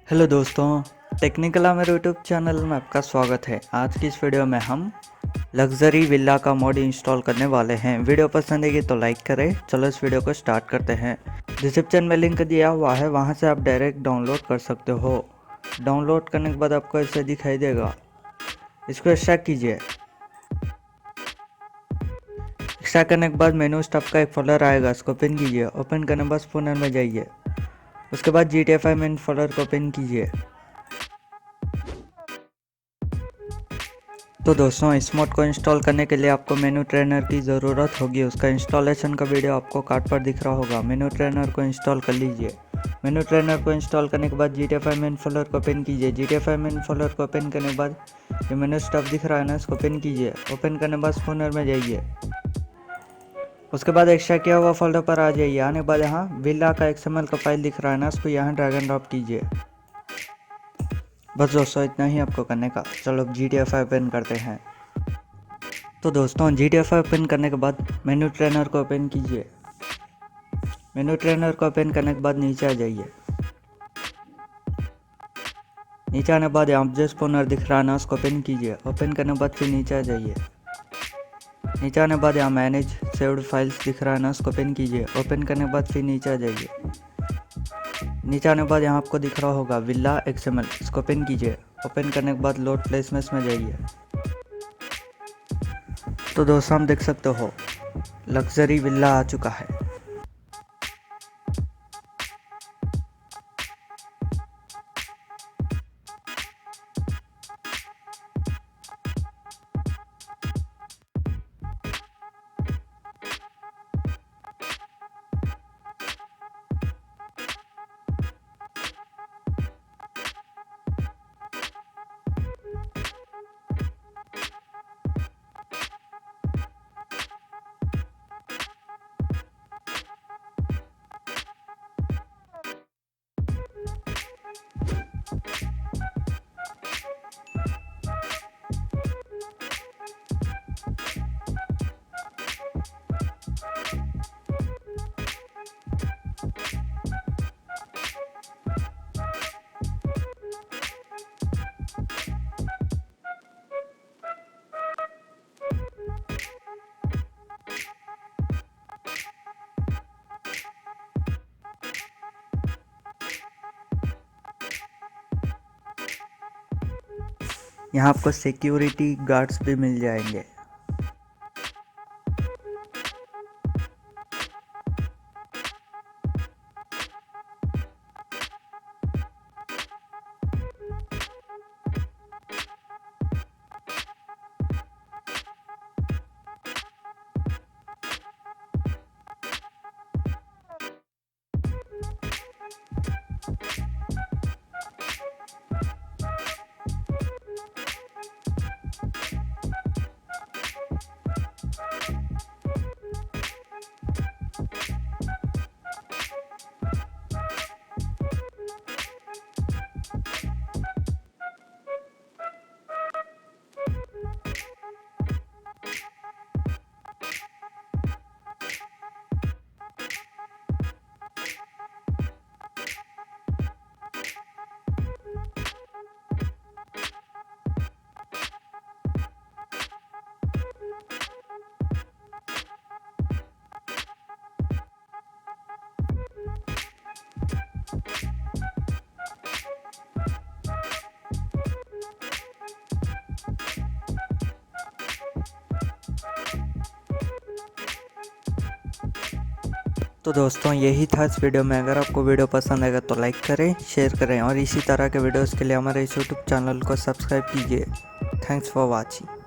Hello दोस्तों, technical Amer YouTube channel में आपका स्वागत है। आज की इस वीडियो में हम लग्जरी विला का मॉड इंस्टॉल करने वाले हैं। वीडियो पसंद आएगी तो लाइक करें। चलो इस वीडियो को स्टार्ट करते हैं। डिस्क्रिप्शन में लिंक दिया हुआ है, वहां से आप डायरेक्ट डाउनलोड कर सकते हो। डाउनलोड करने के बाद आपको ऐसे दिखाई देगा, इसको एक्सट्रैक्ट कीजिए। एक्सट्रैक्ट करने के बाद मेनू स्टफ का एक फोल्डर आएगा, इसको ओपन कीजिए। ओपन करने के बाद फोल्डर में जाइए। उसके बाद GTA 5 मेन फोल्डर को ओपन कीजिए। तो दोस्तों, इस मोड को इंस्टॉल करने के लिए आपको मेनू ट्रेनर की ज़रूरत होगी। उसका इंस्टॉलेशन का वीडियो आपको कार्ड पर दिख रहा होगा। मेनू ट्रेनर को इंस्टॉल कर लीजिए। मेनू ट्रेनर को इंस्टॉल करने के बाद GTA 5 मेन फोल्डर को ओपन कीजिए। GTA 5 मेन फोल्डर को ओपन करने के बाद ये मेनू स्टफ दिख रहा है ना, इसको ओपन कीजिए। ओपन करने के बाद फोल्डर में जाइए। उसके बाद एक्स्ट्रा किया हुआ फोल्डर पर आ जाइए। आने के बाद यहाँ विला का XML का फाइल दिख रहा है ना, इसको यहाँ ड्रैग एंड ड्रॉप कीजिए। बस दोस्तों, इतना ही आपको करने का। चलो अब GTA 5 ओपन करते हैं। तो दोस्तों, GTA 5 ओपन करने के बाद मेनू ट्रेनर को ओपन कीजिए। मेनू ट्रेनर को ओपन करने के बाद नीचे आ जाइए। नीचे आने के बाद यहाँ ऑब्जेक्ट स्पॉनर दिख रहा है ना, उसको ओपन कीजिए। ओपन करने के बाद फिर नीचे आ जाइए। नीचे आने के बाद यहाँ मैनेज सेव्ड फाइल्स दिख रहा है ना, उसको ओपन कीजिए। ओपन करने के बाद फिर नीचे आ जाइए। नीचे आने के बाद यहाँ आपको दिख रहा होगा विला XML, इसको ओपन कीजिए। ओपन करने के बाद लोड प्लेसमेंट्स में जाइए। तो दोस्तों, हम देख सकते हो लग्जरी विला आ चुका है। यहाँ आपको सिक्योरिटी गार्ड्स भी मिल जाएंगे। तो दोस्तों, यही था इस वीडियो में। अगर आपको वीडियो पसंद आएगा तो लाइक करें, शेयर करें और इसी तरह के वीडियोस के लिए हमारे इस यूट्यूब चैनल को सब्सक्राइब कीजिए। Thanks for watching.